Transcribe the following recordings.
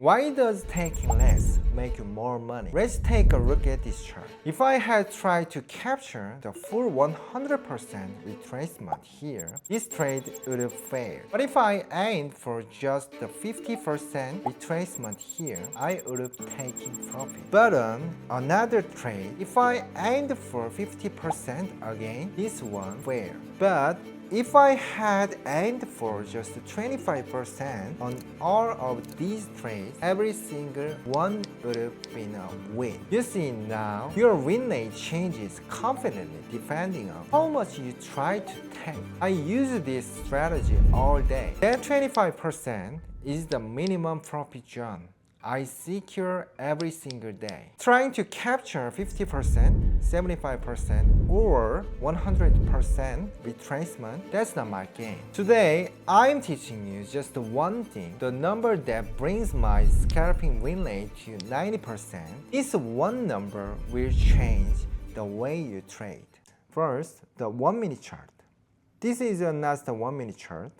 Why does taking less make you more money? Let's take a look at this chart. If I had tried to capture the full 100% retracement here, this trade would have failed. But if I aimed for just the 50% retracement here, I would have taken profit. But on another trade, if I aimed for 50% again, this one failed. But if I had aimed for just 25% on all of these trades, every single one would have been a win. You see now, your win rate changes confidently depending on how much you try to take. I use this strategy all day. That 25% is the minimum profit zone I secure every single day. Trying to capture 50%, 75%, or 100% retracement, that's not my game. Today, I'm teaching you just one thing, the number that brings my scalping win rate to 90%. This one number will change the way you trade. First, the 1 minute chart. This is not the 1 minute chart.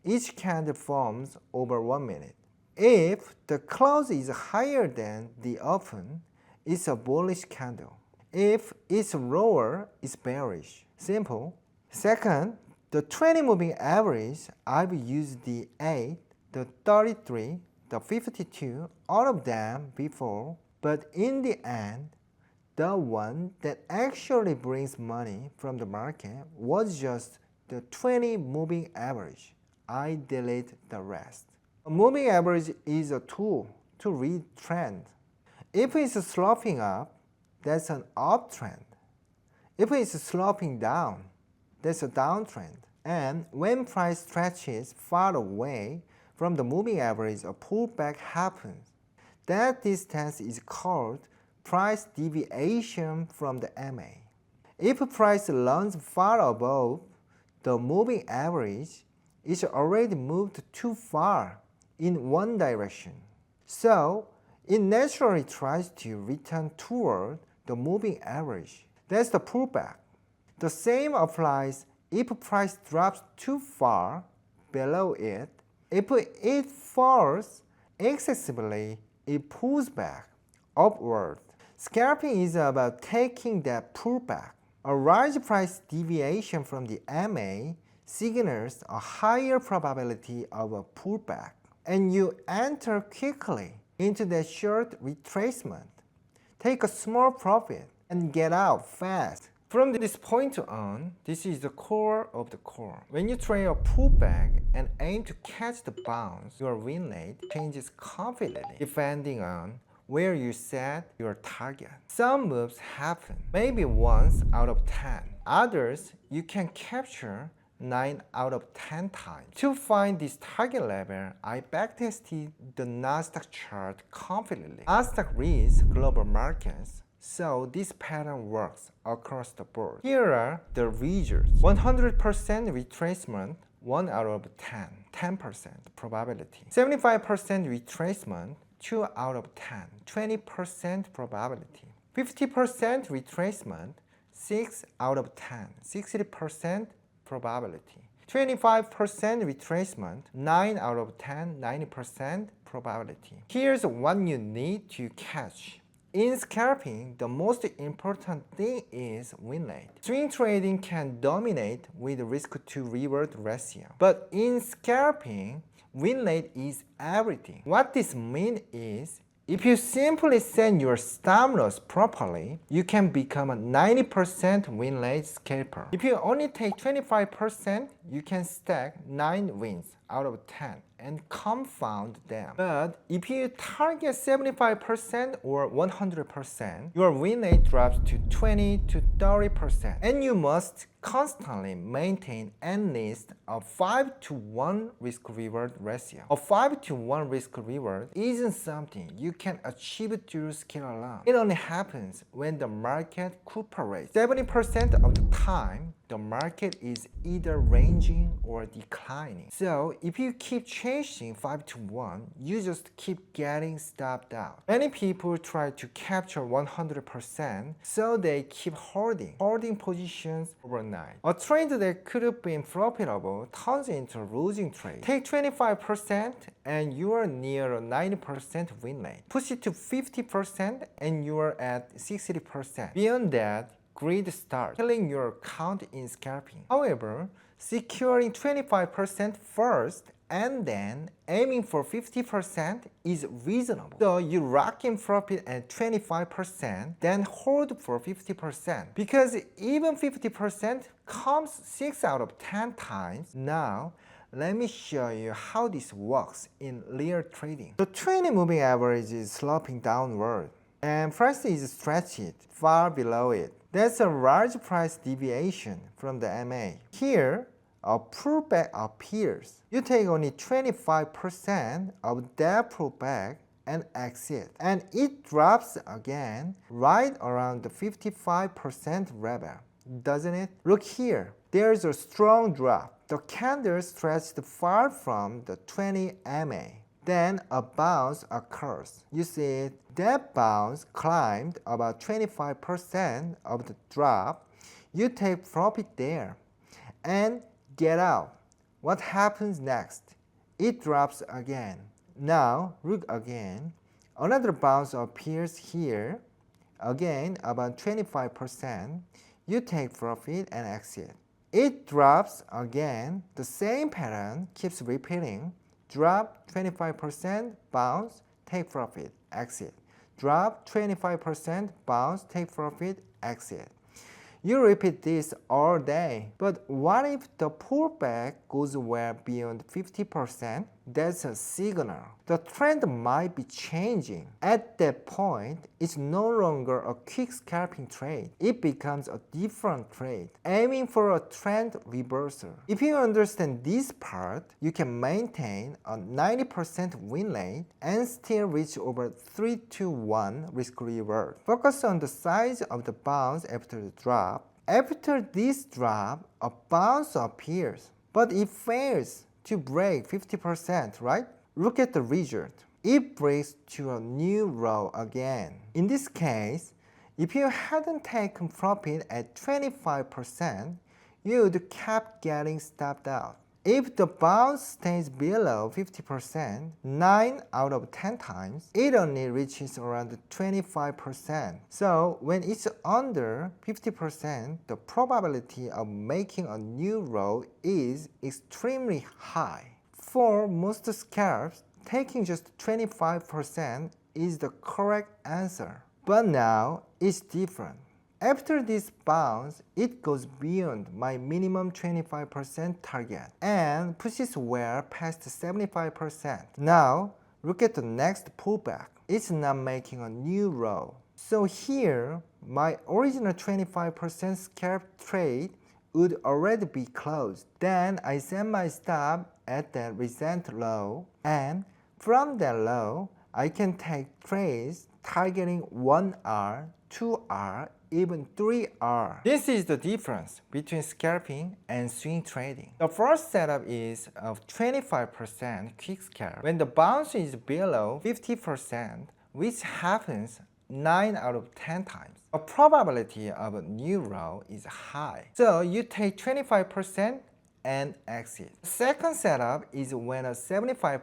Each candle forms over 1 minute. If the close is higher than the open, it's a bullish candle. If it's lower, it's bearish. Simple. Second, the 20 moving average, I've used the 8, the 33, the 52, all of them before, but in the end, the one that actually brings money from the market was just the 20 moving average. I delete the rest. A moving average is a tool to read trend. If it's sloping up, that's an uptrend. If it's sloping down, that's a downtrend. And when price stretches far away from the moving average, a pullback happens. That distance is called price deviation from the MA. If price runs far above the moving average, it's already moved too far in one direction. So, it naturally tries to return toward the moving average. That's the pullback. The same applies if price drops too far below it. If it falls excessively, it pulls back upward. Scalping is about taking that pullback. A large price deviation from the MA signals a higher probability of a pullback, and you enter quickly into that short retracement. Take a small profit and get out fast. From this point on, this is the core of the core. When you trade a pullback and aim to catch the bounce, your win rate changes confidently depending on where you set your target. Some moves happen maybe once out of 10. Others you can capture 9 out of 10 times. To find this target level, I backtested the Nasdaq chart confidently. Nasdaq reads global markets, so this pattern works across the board. Here are the results. 100% retracement, 1 out of 10, 10% probability. 75% retracement, 2 out of 10, 20% probability. 50% retracement, 6 out of 10, 60% probability. 25% retracement, 9 out of 10, 90% probability. Here's what you need to catch. In scalping, the most important thing is win rate. Swing trading can dominate with risk to reward ratio. But in scalping, win rate is everything. What this means is, if you simply set your stop loss properly, you can become a 90% win rate scalper. If you only take 25%, you can stack 9 wins out of 10 and compound them. But if you target 75% or 100%, your win rate drops to 20 to 30%. And you must constantly maintain at least a 5 to 1 risk-reward ratio. A 5 to 1 risk-reward isn't something you can achieve through skill alone. It only happens when the market cooperates. 70% of the time, the market is either ranging or declining. So if you keep chasing 5 to 1, you just keep getting stopped out. Many people try to capture 100%, so they keep holding positions over overnight. A trade that could have been profitable turns into a losing trade. Take 25% and you are near a 90% win rate. Push it to 50% and you are at 60%. Beyond that, greed starts, killing your account in scalping. However, securing 25% first and then aiming for 50% is reasonable. So you lock in profit at 25%, then hold for 50%. Because even 50% comes 6 out of 10 times. Now, let me show you how this works in real trading. The 20 moving average is sloping downward, and price is stretched far below it. That's a large price deviation from the MA. Here, a pullback appears. You take only 25% of that pullback and exit. And it drops again right around the 55% level, doesn't it? Look here, there's a strong drop. The candle stretched far from the 20 MA. Then a bounce occurs. You see it? That bounce climbed about 25% of the drop. You take profit there and get out. What happens next? It drops again. Now look again. Another bounce appears here. Again about 25%. You take profit and exit. It drops again. The same pattern keeps repeating. Drop 25%, bounce, take profit, exit. Drop 25%, bounce, take profit, exit. You repeat this all day. But what if the pullback goes well beyond 50%? That's a signal. The trend might be changing. At that point, it's no longer a quick scalping trade. It becomes a different trade, aiming for a trend reversal. If you understand this part, you can maintain a 90% win rate and still reach over 3-to-1 risk reward. Focus on the size of the bounce after the drop. After this drop, a bounce appears, but it fails to break 50%, right? Look at the result. It breaks to a new low again. In this case, if you hadn't taken profit at 25%, you'd kept getting stopped out. If the bounce stays below 50%, 9 out of 10 times, it only reaches around 25%. So when it's under 50%, the probability of making a new low is extremely high. For most scalps, taking just 25% is the correct answer. But now it's different. After this bounce, it goes beyond my minimum 25% target and pushes well past 75%. Now, look at the next pullback. It's not making a new low. So here, my original 25% scalp trade would already be closed. Then I set my stop at that recent low, and from that low, I can take trades targeting 1R, 2R, even 3R. This is the difference between scalping and swing trading. The first setup is of 25% quick scalp. When the bounce is below 50%, which happens 9 out of 10 times, the probability of a new low is high. So you take 25% and exit. The second setup is when a 75%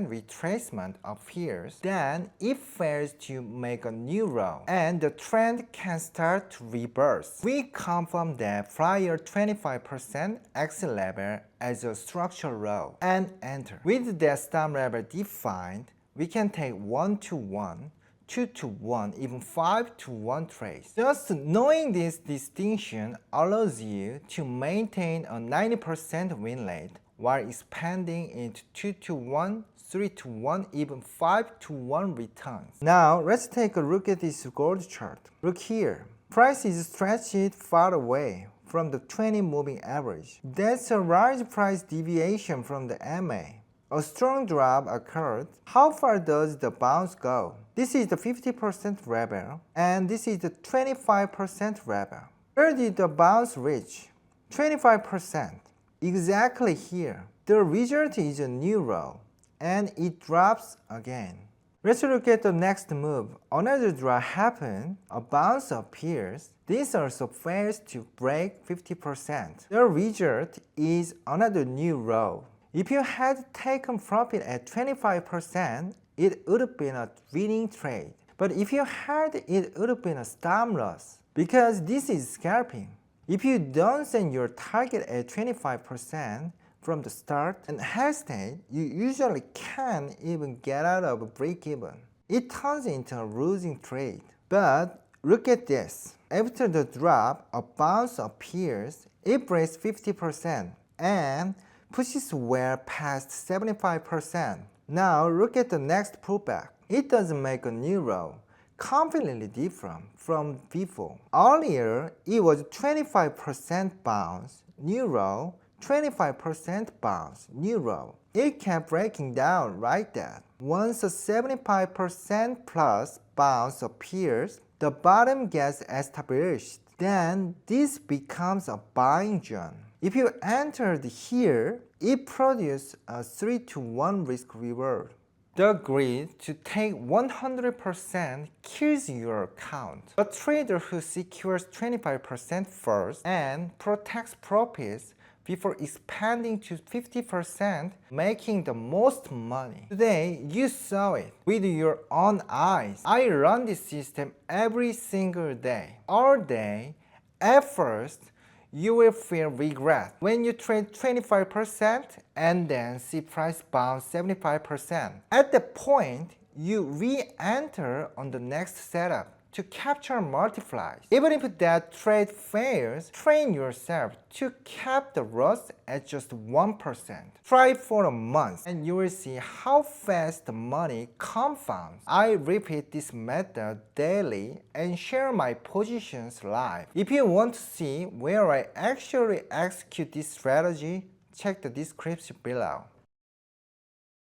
retracement appears, then it fails to make a new low, and the trend can start to reverse. We confirm that prior 25% exit level as a structural low and enter. With that stop level defined, we can take 1-to-1, 2-to-1, even 5-to-1 trades. Just knowing this distinction allows you to maintain a 90% win rate while expanding into 2-to-1, 3-to-1, even 5-to-1 returns. Now let's take a look at this gold chart. Look here. Price is stretched far away from the 20 moving average. That's a large price deviation from the MA. A strong drop occurred. How far does the bounce go? This is the 50% level, and this is the 25% level. Where did the bounce reach? 25%. Exactly here. The result is a new low, and it drops again. Let's look at the next move. Another draw happened, a bounce appears. This also fails to break 50%. The result is another new low. If you had taken profit at 25%, it would have been a winning trade. But if you had, it would have been a stop loss. Because this is scalping. If you don't set your target at 25% from the start and hesitate, you usually can't even get out of a break-even. It turns into a losing trade. But look at this. After the drop, a bounce appears, it breaks 50% and pushes well past 75%. Now look at the next pullback. It doesn't make a new low. Completely different from before. Earlier, it was 25% bounce, new low, 25% bounce, new low. It kept breaking down like that. Once a 75% plus bounce appears, the bottom gets established. Then this becomes a buying zone. If you entered here, it produces a 3-to-1 risk reward. The greed to take 100% kills your account. A trader who secures 25% first and protects profits before expanding to 50%, making the most money. Today, you saw it with your own eyes. I run this system every single day. All day, at first, you will feel regret when you trade 25% and then see price bounce 75%. At that point, you re-enter on the next setup to capture multiplies. Even if that trade fails, train yourself to cap the loss at just 1%. Try for a month and you will see how fast the money compounds. I repeat this method daily and share my positions live. If you want to see where I actually execute this strategy, check the description below.